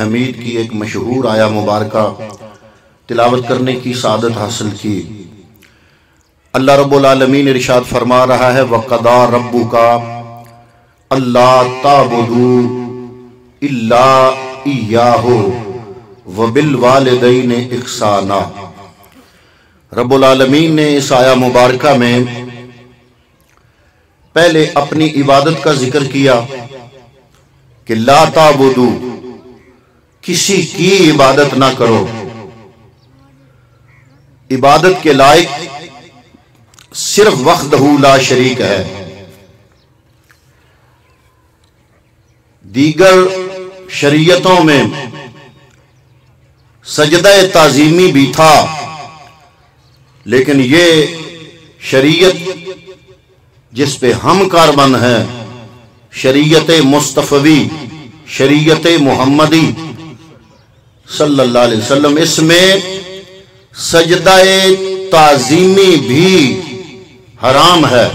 حمید کی ایک مشہور آیا مبارکہ تلاوت کرنے کی سعادت حاصل کی۔ اللہ رب العالمین ارشاد فرما رہا ہے وَقَضَى رَبُّكَ أَلَّا تَعْبُدُوا إِلَّا إِيَّاهُ وَبِالْوَالِدَيْنِ إِحْسَانًا۔ رب العالمین نے اس آیا مبارکہ میں پہلے اپنی عبادت کا ذکر کیا کہ لا تعبدوا، کسی کی عبادت نہ کرو، عبادت کے لائق صرف وحدہ لا شریک ہے۔ دیگر شریعتوں میں سجدہ تعظیمی بھی تھا، لیکن یہ شریعت جس پہ ہم کاربند ہیں، شریعت مصطفی، شریعت محمدی صلی اللہ علیہ وسلم، اس میں سجدہ تعظیمی بھی حرام ہے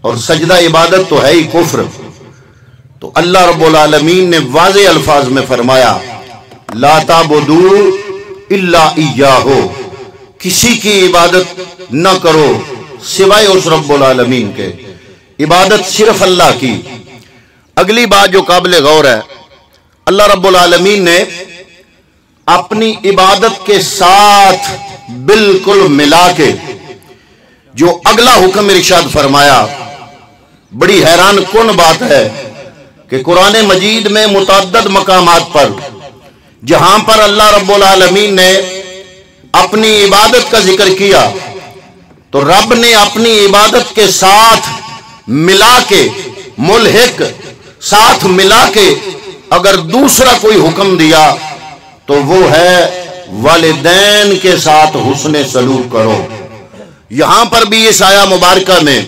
اور سجدہ عبادت تو ہے ہی کفر۔ تو اللہ رب العالمین نے واضح الفاظ میں فرمایا لا تعبدوا الا ایاہ، کسی کی عبادت نہ کرو سوائے اس رب العالمین کے، عبادت صرف اللہ کی۔ اگلی بات جو قابل غور ہے، اللہ رب العالمین نے اپنی عبادت کے ساتھ بالکل ملا کے جو اگلا حکم ارشاد فرمایا، بڑی حیران کن بات ہے کہ قرآن مجید میں متعدد مقامات پر جہاں پر اللہ رب العالمین نے اپنی عبادت کا ذکر کیا تو رب نے اپنی عبادت کے ساتھ ملا کے، ملحق ساتھ ملا کے اگر دوسرا کوئی حکم دیا تو وہ ہے والدین کے ساتھ حسن سلوک کرو۔ یہاں پر بھی اس آیا مبارکہ میں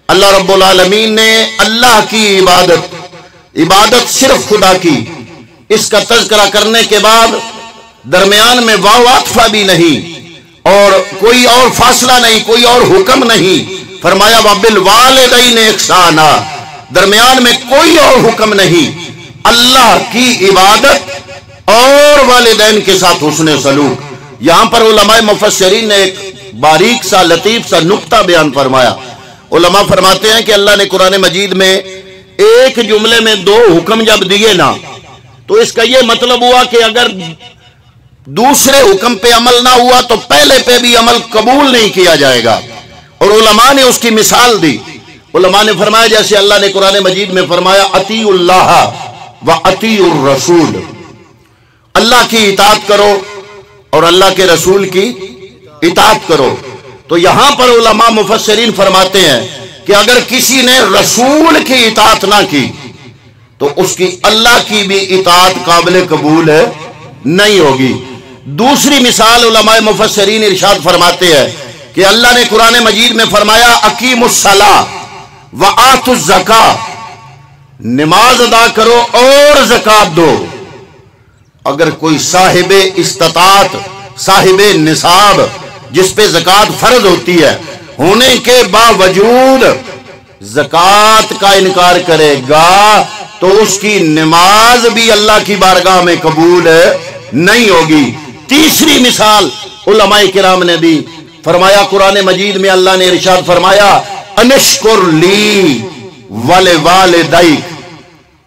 اللہ رب العالمین نے اللہ کی عبادت صرف خدا کی، اس کا تذکرہ کرنے کے بعد درمیان میں واو عطفہ بھی نہیں اور کوئی اور فاصلہ نہیں، کوئی اور حکم نہیں، فرمایا وَبِالْوَالِدَيْنِ إِحْسَانًا، درمیان میں کوئی اور حکم نہیں، اللہ کی عبادت اور والدین کے ساتھ حسن سلوک۔ یہاں پر علماء مفسرین نے ایک باریک سا لطیف سا نقطہ بیان فرمایا۔ علماء فرماتے ہیں کہ اللہ نے قرآن مجید میں ایک جملے میں دو حکم جب دیے نا تو اس کا یہ مطلب ہوا کہ اگر دوسرے حکم پہ عمل نہ ہوا تو پہلے پہ بھی عمل قبول نہیں کیا جائے گا، اور علماء نے اس کی مثال دی۔ علماء نے فرمایا جیسے اللہ نے قرآن مجید میں فرمایا اطیعوا اللہ واطیعوا الرسول، اللہ کی اطاعت کرو اور اللہ کے رسول کی اطاعت کرو۔ تو یہاں پر علماء مفسرین فرماتے ہیں کہ اگر کسی نے رسول کی اطاعت نہ کی تو اس کی اللہ کی بھی اطاعت قابل قبول نہیں ہوگی۔ دوسری مثال علماء مفسرین ارشاد فرماتے ہیں کہ اللہ نے قرآن مجید میں فرمایا اقیموا الصلاۃ وآتوا الزکاۃ، نماز ادا کرو اور زکات دو۔ اگر کوئی صاحب استطاعت، صاحب نصاب، جس پہ زکات فرض ہوتی ہے، ہونے کے باوجود زکات کا انکار کرے گا تو اس کی نماز بھی اللہ کی بارگاہ میں قبول نہیں ہوگی۔ تیسری مثال علماء کرام نے دی، فرمایا قرآن مجید میں اللہ نے ارشاد فرمایا انشکر لی ولوالدیک،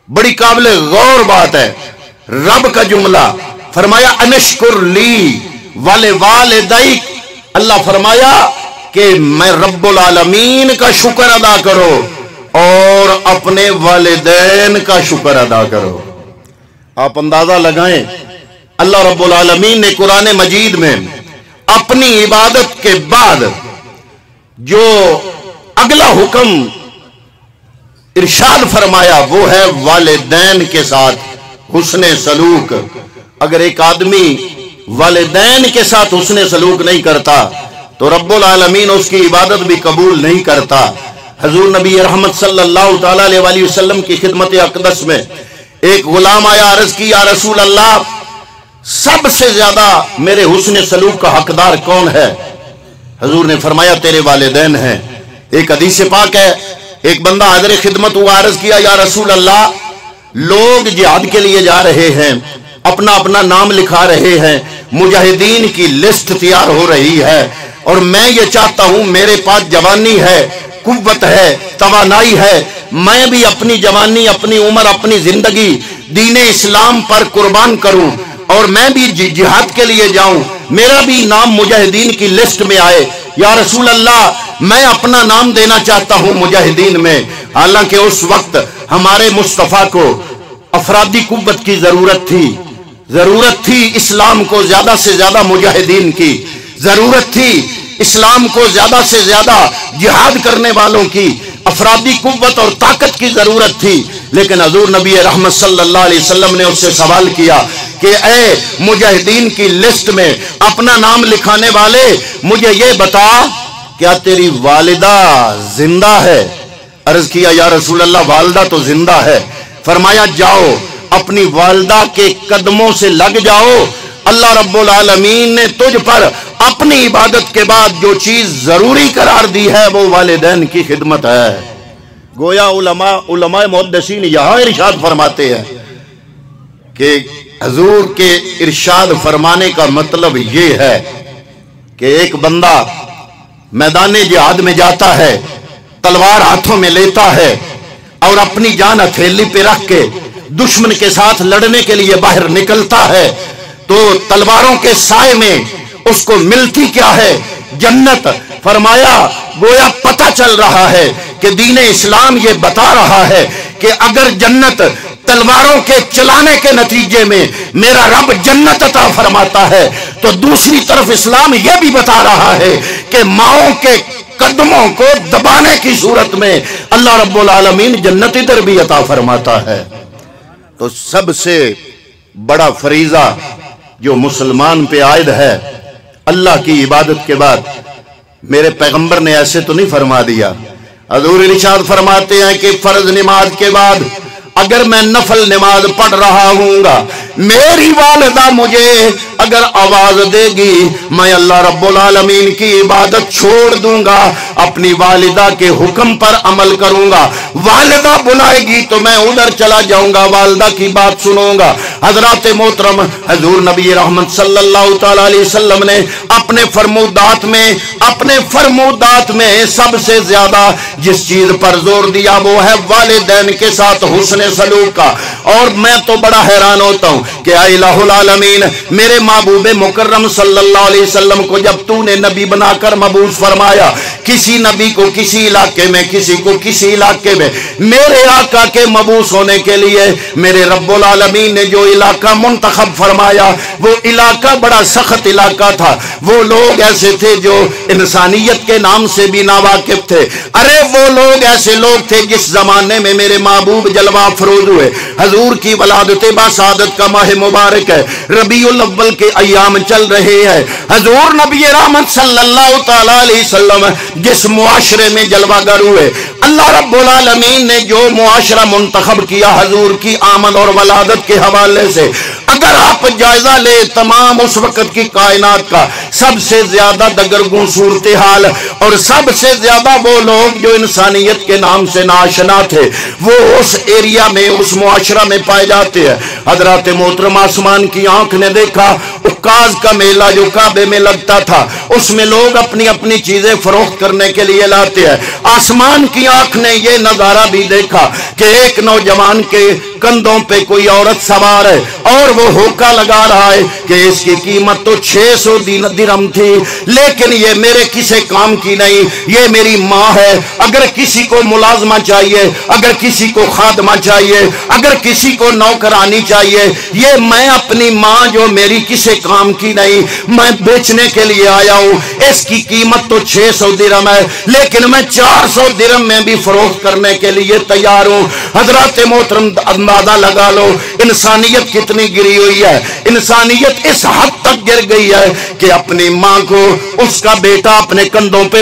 بڑی قابل غور بات ہے، رب کا جملہ فرمایا انشکر لی ولوالدیک، اللہ فرمایا کہ میں رب العالمین کا شکر ادا کرو اور اپنے والدین کا شکر ادا کرو۔ آپ اندازہ لگائیں اللہ رب العالمین نے قرآن مجید میں اپنی عبادت کے بعد جو اگلا حکم ارشاد فرمایا وہ ہے والدین کے ساتھ حسن سلوک۔ اگر ایک آدمی والدین کے ساتھ حسن سلوک نہیں کرتا تو رب العالمین اس کی عبادت بھی قبول نہیں کرتا۔ حضور نبی رحمت صلی اللہ تعالی علیہ وسلم کی خدمت اقدس میں ایک غلام آیا، عرض کی یا رسول اللہ سب سے زیادہ میرے حسن سلوک کا حقدار کون ہے؟ حضور نے فرمایا تیرے والدین ہیں۔ ایک حدیث پاک ہے، ایک بندہ حاضر خدمت ہوا، عرض کیا یا رسول اللہ لوگ جہاد کے لیے جا رہے ہیں، اپنا اپنا نام لکھا رہے ہیں، مجاہدین کی لسٹ تیار ہو رہی ہے، اور میں یہ چاہتا ہوں میرے پاس جوانی ہے، قوت ہے، توانائی ہے، میں بھی اپنی جوانی، اپنی عمر، اپنی زندگی دین اسلام پر قربان کروں اور میں بھی جہاد کے لیے جاؤں، میرا بھی نام مجاہدین کی لسٹ میں آئے۔ یا رسول اللہ میں اپنا نام دینا چاہتا ہوں مجاہدین میں۔ حالانکہ اس وقت ہمارے مصطفیٰ کو افرادی قوت کی ضرورت تھی اسلام کو زیادہ سے زیادہ مجاہدین کی ضرورت تھی، اسلام کو زیادہ سے زیادہ جہاد کرنے والوں کی افرادی قوت اور طاقت کی ضرورت تھی۔ لیکن حضور نبی رحمت صلی اللہ علیہ وسلم نے اس سے سوال کیا کہ اے مجاہدین کی لسٹ میں اپنا نام لکھانے والے، مجھے یہ بتا کیا تیری والدہ زندہ ہے؟ عرض کیا یا رسول اللہ والدہ تو زندہ ہے۔ فرمایا جاؤ اپنی والدہ کے قدموں سے لگ جاؤ، اللہ رب العالمین نے تجھ پر اپنی عبادت کے بعد جو چیز ضروری قرار دی ہے وہ والدین کی خدمت ہے۔ گویا علماء محدثین یہاں ارشاد فرماتے ہیں کہ حضور کے ارشاد فرمانے کا مطلب یہ ہے کہ ایک بندہ میدان جہاد میں جاتا ہے، تلوار ہاتھوں میں لیتا ہے اور اپنی جان ہتھیلی پہ رکھ کے دشمن کے ساتھ لڑنے کے لیے باہر نکلتا ہے تو تلواروں کے سائے میں اس کو ملتی کیا ہے؟ جنت۔ فرمایا گویا پتہ چل رہا ہے کہ دین اسلام یہ بتا رہا ہے کہ اگر جنت تلواروں کے چلانے کے نتیجے میں میرا رب جنت عطا فرماتا ہے تو دوسری طرف اسلام یہ بھی بتا رہا ہے کہ ماؤں کے قدموں کو دبانے کی صورت میں اللہ رب العالمین جنت ادھر بھی عطا فرماتا ہے۔ تو سب سے بڑا فریضہ جو مسلمان پہ عائد ہے اللہ کی عبادت کے بعد، میرے پیغمبر نے ایسے تو نہیں فرما دیا۔ حضور ارشاد فرماتے ہیں کہ فرض نماز کے بعد اگر میں نفل نماز پڑھ رہا ہوں گا، میری والدہ مجھے اگر آواز دے گی، میں اللہ رب العالمین کی عبادت چھوڑ دوں گا، اپنی والدہ کے حکم پر عمل کروں گا۔ والدہ بلائے گی تو میں ادھر چلا جاؤں گا، والدہ کی بات سنوں گا۔ حضرات محترم، حضور نبی رحمت صلی اللہ تعالی علیہ وسلم نے اپنے فرمودات میں سب سے زیادہ جس چیز پر زور دیا وہ ہے والدین کے ساتھ حسن سلوک کا۔ اور میں تو بڑا حیران ہوتا ہوں کہ اے الہ العالمین، میرے محبوب مکرم صلی اللہ علیہ وسلم کو جب تو نے نبی بنا کر مبعوث فرمایا، کسی نبی کو کسی علاقے میں، کسی کو کسی علاقے میں، میرے آقا کے مبعوث ہونے کے لیے میرے رب العالمین نے جو علاقہ منتخب فرمایا وہ علاقہ بڑا سخت علاقہ تھا۔ وہ لوگ ایسے تھے جو انسانیت کے نام سے بھی ناواقف تھے۔ ارے وہ لوگ ایسے لوگ تھے جس زمانے میں میرے محبوب جلوہ افروز ہوئے، حضور کی ولادت باسعادت کا ماہ مبارک ہے، ربیع الاول کے ایام چل رہے ہیں۔ حضور نبی رحمت صلی اللہ تعالی علیہ وسلم جس معاشرے میں جلوہ گر ہوئے، اللہ رب العالمین نے جو معاشرہ منتخب کیا حضور کی آمد اور ولادت کے حوالے سے، اگر آپ جائزہ لے تمام اس وقت کی کائنات کا، سب سے زیادہ دگرگوں صورتحال اور سب سے زیادہ وہ لوگ جو انسانیت کے نام سے ناشنا تھے وہ اس ایریا میں، اس معاشرہ میں پائے جاتے ہیں۔ حضرات محترم، آسمان کی آنکھ نے دیکھا عکاظ کا میلہ جو کعبے میں لگتا تھا، اس میں لوگ اپنی اپنی چیزیں فروخت کرنے کے لیے لاتے ہیں۔ آسمان کی آنکھ نے یہ نظارہ بھی دیکھا کہ ایک نوجوان کے کندھوں پہ کوئی عورت سوار ہے اور وہ ہوکا لگا رہا ہے کہ اس کی قیمت تو 600 درہم تھی، لیکن یہ میرے کسی کام کی نہیں، یہ میری ماں ہے۔ اگر کسی کو ملازمہ چاہیے، اگر کسی کو خادمہ چاہیے، اگر کسی کو نوکرانی چاہیے، یہ میں اپنی ماں جو میری کسی کام کی نہیں، میں بیچنے کے لیے آیا ہوں۔ اس کی قیمت تو 600 درہم ہے، لیکن میں 400 درہم میں بھی فروخت کرنے کے لیے تیار ہوں۔ حضرات محترم، اندازہ لگا لو انسانیت کتنی گری ہوئی ہے۔ انسانیت اس حد تک گر گئی ہے کہ اپنی ماں کو اس کا بیٹا اپنے کندھوں پہ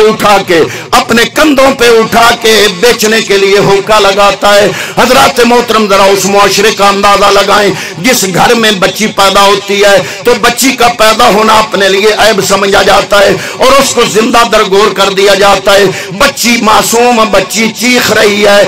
اٹھا کے بیچنے کے لیے ہوکا لگاتا ہے۔ حضرات محترم، ذرا اس معاشرے کا اندازہ لگائیں جس گھر میں بچی پیدا ہوتی ہے تو بچی کا پیدا ہونا اپنے لیے عیب سمجھا جاتا ہے اور اس کو زندہ درگور کر دیا جاتا ہے۔ بچی معصوم، بچی چیخ رہی ہے،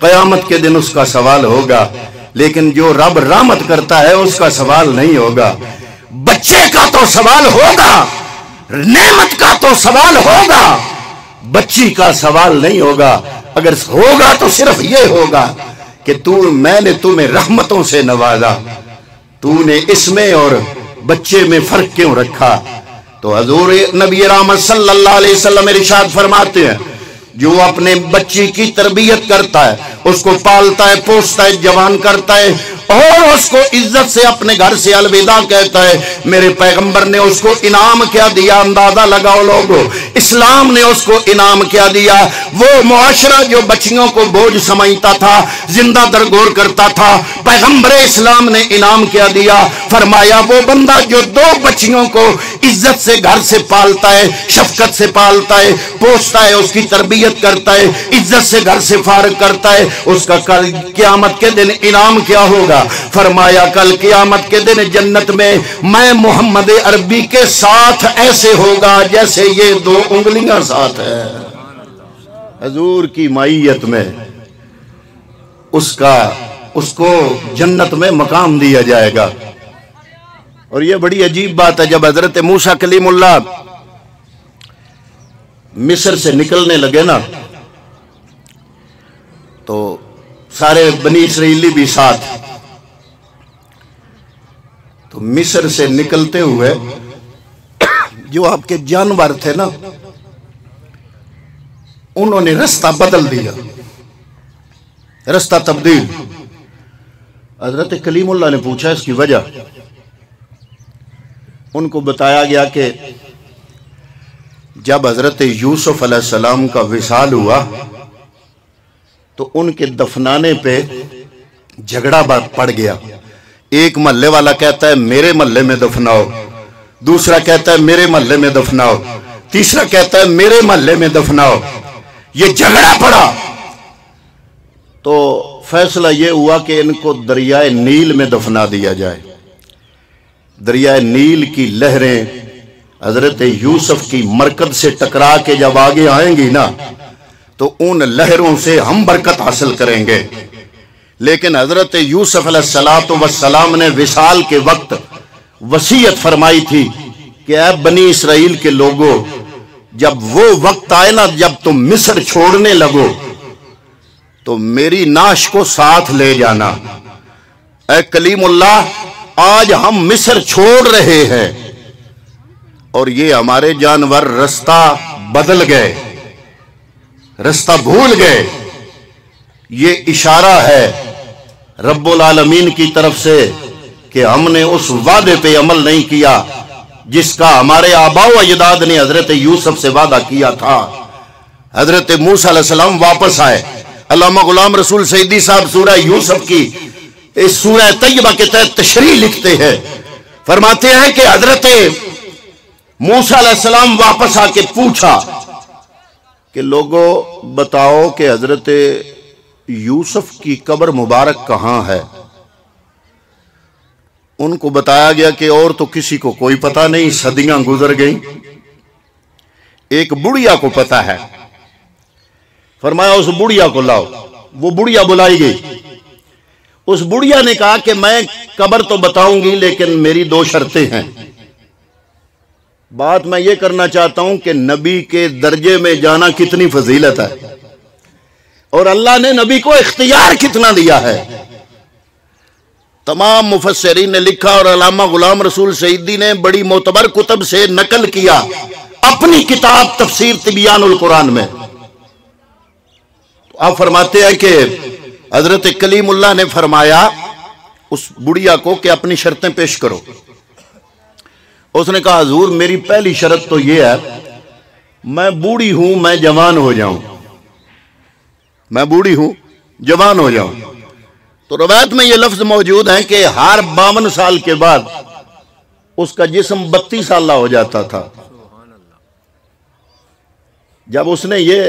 قیامت کے دن اس کا سوال ہوگا، لیکن جو رب رحمت کرتا ہے اس کا سوال نہیں ہوگا۔ بچے کا تو سوال ہوگا، نعمت کا تو سوال ہوگا، بچی کا سوال نہیں ہوگا۔ اگر ہوگا تو صرف یہ ہوگا کہ میں نے تمہیں رحمتوں سے نوازا، تو نے اس میں اور بچے میں فرق کیوں رکھا؟ تو حضور نبی رحمت صلی اللہ علیہ وسلم ارشاد فرماتے ہیں، جو اپنے بچی کی تربیت کرتا ہے، اس کو پالتا ہے، پوستا ہے، جوان کرتا ہے اور اس کو عزت سے اپنے گھر سے الوداع کہتا ہے، میرے پیغمبر نے اس کو انعام کیا دیا؟ اندازہ لگاؤ لوگوں، اسلام نے اس کو انعام کیا دیا؟ وہ معاشرہ جو بچیوں کو بوجھ سمجھتا تھا، زندہ درگور کرتا تھا، پیغمبر اسلام نے انعام کیا دیا؟ فرمایا وہ بندہ جو 2 بچیوں کو عزت سے گھر سے پالتا ہے، شفقت سے پالتا ہے، پوستا ہے، اس کی تربیت کرتا ہے، عزت سے گھر سے فارغ کرتا ہے، اس کا کل قیامت کے دن انعام کیا ہوگا؟ فرمایا کل قیامت کے دن جنت میں میں محمد عربی کے ساتھ ایسے ہوگا جیسے یہ 2 انگلیاں ساتھ ہے۔ حضور کی معیت میں اس کو جنت میں مقام دیا جائے گا۔ اور یہ بڑی عجیب بات ہے، جب حضرت موسیٰ کلیم اللہ مصر سے نکلنے لگے نا تو سارے بنی اسرائیلی بھی ساتھ، تو مصر سے نکلتے ہوئے جو آپ کے جانور تھے نا انہوں نے رستہ بدل دیا، رستہ تبدیل۔ حضرت کلیم اللہ نے پوچھا اس کی وجہ، ان کو بتایا گیا کہ جب حضرت یوسف علیہ السلام کا وصال ہوا تو ان کے دفنانے پہ جھگڑا پڑ گیا۔ ایک محلے والا کہتا ہے میرے محلے میں دفناؤ، دوسرا کہتا ہے میرے محلے میں دفناؤ، تیسرا کہتا ہے میرے محلے میں دفناؤ۔ یہ جھگڑا پڑا تو فیصلہ یہ ہوا کہ ان کو دریائے نیل میں دفنا دیا جائے۔ دریائے نیل کی لہریں حضرت یوسف کی مرکز سے ٹکرا کے جب آگے آئیں گی نا تو ان لہروں سے ہم برکت حاصل کریں گے۔ لیکن حضرت یوسف علیہ السلام نے وصال کے وقت وصیت فرمائی تھی کہ اے بنی اسرائیل کے لوگوں، جب وہ وقت آئے نا جب تم مصر چھوڑنے لگو تو میری نعش کو ساتھ لے جانا۔ اے کلیم اللہ، آج ہم مصر چھوڑ رہے ہیں اور یہ ہمارے جانور رستہ بدل گئے، رستہ بھول گئے۔ یہ اشارہ ہے رب العالمین کی طرف سے کہ ہم نے اس وعدے پہ عمل نہیں کیا جس کا ہمارے آباء و اجداد نے حضرت یوسف سے وعدہ کیا تھا۔ حضرت موسیٰ علیہ السلام واپس آئے۔ علامہ غلام رسول سعیدی صاحب سورہ یوسف کی اس سورہ طیبہ کے تحت تشریح لکھتے ہیں، فرماتے ہیں کہ حضرت موسیٰ علیہ السلام واپس آ کے پوچھا کہ لوگوں بتاؤ کہ حضرت یوسف کی قبر مبارک کہاں ہے؟ ان کو بتایا گیا کہ اور تو کسی کو کوئی پتہ نہیں، صدیاں گزر گئیں، ایک بڑھیا کو پتہ ہے۔ فرمایا اس بڑھیا کو لاؤ۔ وہ بڑھیا بلائی گئی۔ اس بڑھیا نے کہا کہ میں قبر تو بتاؤں گی لیکن میری 2 شرطیں ہیں۔ بات میں یہ کرنا چاہتا ہوں کہ نبی کے درجے میں جانا کتنی فضیلت ہے اور اللہ نے نبی کو اختیار کتنا دیا ہے۔ تمام مفسرین نے لکھا اور علامہ غلام رسول سعیدی نے بڑی معتبر کتب سے نقل کیا اپنی کتاب تفسیر تبیان القرآن میں۔ آپ فرماتے ہیں کہ حضرت کلیم اللہ نے فرمایا اس بڑھیا کو کہ اپنی شرطیں پیش کرو۔ اس نے کہا حضور میری پہلی شرط تو یہ ہے میں بوڑھی ہوں، میں جوان ہو جاؤں، میں بوڑھی ہوں جوان ہو جاؤں۔ تو روایت میں یہ لفظ موجود ہے کہ ہر 52 سال کے بعد اس کا جسم 32 سالہ ہو جاتا تھا۔ جب اس نے یہ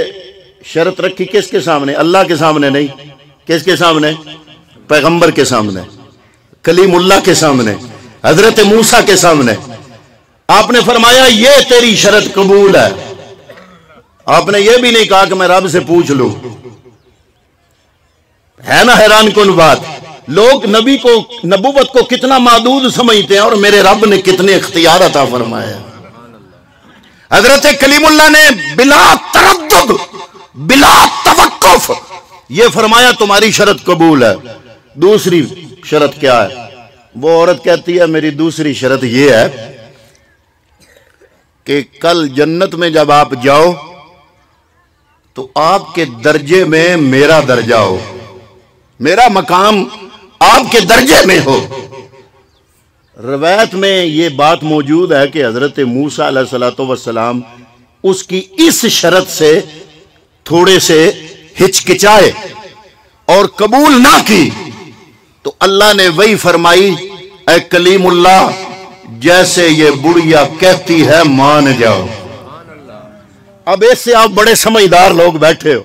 شرط رکھی کس کے سامنے؟ اللہ کے سامنے نہیں، کس کے سامنے؟ پیغمبر کے سامنے، کلیم اللہ کے سامنے، حضرت موسیٰ کے سامنے۔ آپ نے فرمایا یہ تیری شرط قبول ہے۔ آپ نے یہ بھی نہیں کہا کہ میں رب سے پوچھ لوں، ہے نا حیران کن بات؟ لوگ نبی کو نبوت کو کتنا محدود سمجھتے ہیں اور میرے رب نے کتنے اختیار عطا فرمایا۔ حضرت کلیم اللہ نے بلا تردد بلا توقف یہ فرمایا تمہاری شرط قبول ہے۔ دوسری شرط کیا ہے؟ وہ عورت کہتی ہے میری دوسری شرط یہ ہے کہ کل جنت میں جب آپ جاؤ تو آپ کے درجے میں میرا درجہ ہو، میرا مقام آپ کے درجے میں ہو۔ روایت میں یہ بات موجود ہے کہ حضرت موسیٰ علیہ السلام اس کی اس شرط سے تھوڑے سے ہچکچائے اور قبول نہ کی، تو اللہ نے وہی فرمائی اے کلیم اللہ جیسے یہ بڑھیا کہتی ہے مان جاؤ۔ اب اس سے آپ بڑے سمجھدار لوگ بیٹھے ہو،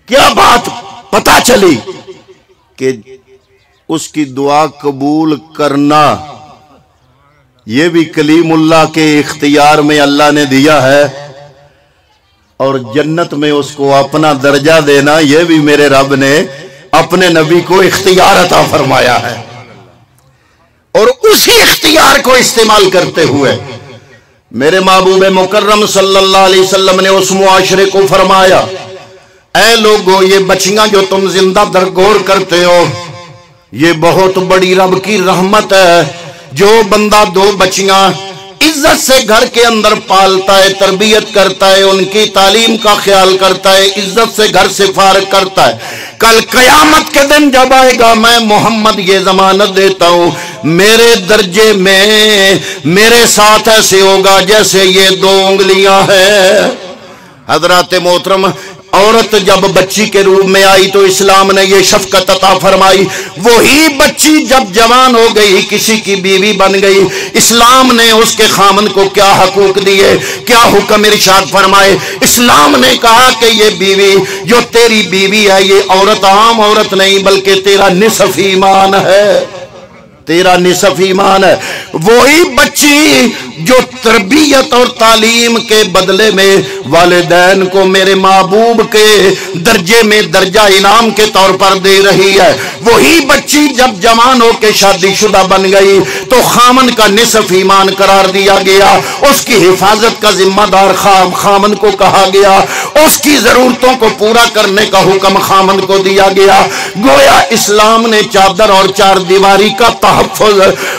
کیا بات پتہ چلی کہ اس کی دعا قبول کرنا یہ بھی کلیم اللہ کے اختیار میں اللہ نے دیا ہے، اور جنت میں اس کو اپنا درجہ دینا یہ بھی میرے رب نے اپنے نبی کو اختیار عطا فرمایا ہے۔ اور اسی اختیار کو استعمال کرتے ہوئے میرے محبوب مکرم صلی اللہ علیہ وسلم نے اس معاشرے کو فرمایا اے لوگو یہ بچیاں جو تم زندہ درگور کرتے ہو یہ بہت بڑی رب کی رحمت ہے۔ جو بندہ دو بچیاں عزت سے گھر کے اندر پالتا ہے، تربیت کرتا ہے، ان کی تعلیم کا خیال کرتا ہے، عزت سے گھر سے فارغ کرتا ہے، کل قیامت کے دن جب آئے گا میں محمد یہ ضمانت دیتا ہوں میرے درجے میں میرے ساتھ ایسے ہوگا جیسے یہ دو انگلیاں ہیں۔ حضرات محترم عورت جب بچی کے روپ میں آئی تو اسلام نے یہ شفقت عطا فرمائی، وہی بچی جب جوان ہو گئی کسی کی بیوی بن گئی، اسلام نے اس کے خامن کو کیا حقوق دیے، کیا حکم ارشاد فرمائے۔ اسلام نے کہا کہ یہ بیوی جو تیری بیوی ہے یہ عورت عام عورت نہیں بلکہ تیرا نصف ایمان ہے، تیرا نصف ایمان ہے۔ وہی بچی جو تربیت اور تعلیم کے بدلے میں والدین کو میرے محبوب کے درجے میں درجہ انعام کے طور پر دے رہی ہے، وہی بچی جب جوان ہو کے شادی شدہ بن گئی تو خامن کا نصف ایمان قرار دیا گیا، اس کی حفاظت کا ذمہ دار خامن کو کہا گیا، اس کی ضرورتوں کو پورا کرنے کا حکم خامن کو دیا گیا۔ گویا اسلام نے چادر اور چار دیواری کا تحفظ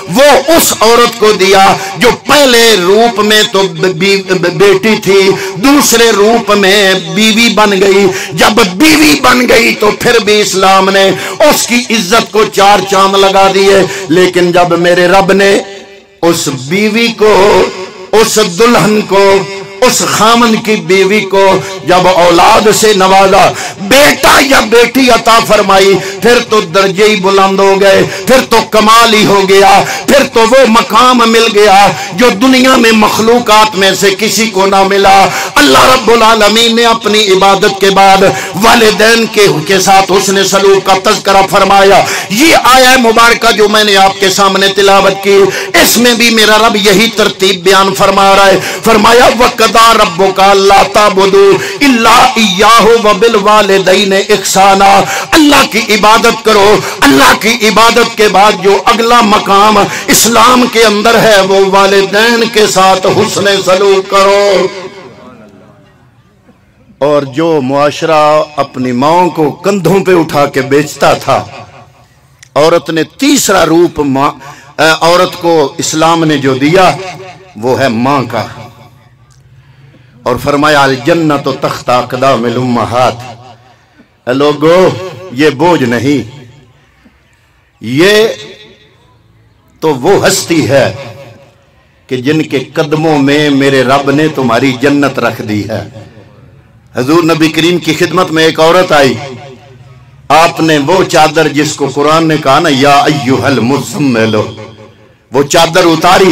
وہ اس عورت کو دیا جو پہلے روپ میں تو بیٹی تھی، دوسرے روپ میں بیوی بن گئی، جب بیوی بن گئی تو پھر بھی اسلام نے اس کی عزت کو چار چاند لگا دیے۔ لیکن جب میرے رب نے اس بیوی کو، اس دلہن کو، اس خامن کی بیوی کو جب اولاد سے نوازا، بیٹا یا بیٹی عطا فرمائی، پھر تو درجے ہی بلند ہو گئے، پھر تو کمال ہی ہو گیا، پھر تو وہ مقام مل گیا جو دنیا میں مخلوقات میں سے کسی کو نہ ملا۔ اللہ رب العالمین نے اپنی عبادت کے بعد والدین کے ساتھ حسن سلوک کا تذکرہ فرمایا۔ یہ آیہ مبارکہ جو میں نے آپ کے سامنے تلاوت کی، اس میں بھی میرا رب یہی ترتیب بیان فرما رہا ہے۔ فرمایا وَقَدَا رَبُّكَ أَلَّا تَعْبُدُوا إِلَّا إِيَّاهُ وَبِالْوَالِدَيْنِ إِحْسَانًا۔ اللہ کی عبادت کرو، اللہ کی عبادت کے بعد جو اگلا مقام اسلام کے اندر ہے وہ والدین کے ساتھ حسن سلوک کرو۔ اور جو معاشرہ اپنی ماں کو کندھوں پہ اٹھا کے بیچتا تھا، عورت نے تیسرا روپ عورت کو اسلام نے جو دیا وہ ہے ماں کا، اور فرمایا الجنت تحت اقدام الامہات۔ اے لوگو یہ بوجھ نہیں، یہ تو وہ ہستی ہے کہ جن کے قدموں میں میرے رب نے تمہاری جنت رکھ دی ہے۔ حضور نبی کریم کی خدمت میں ایک عورت آئی، آپ نے وہ چادر جس کو قرآن نے کہا نا یا ایھا المزمل، وہ چادر اتاری،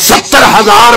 70,000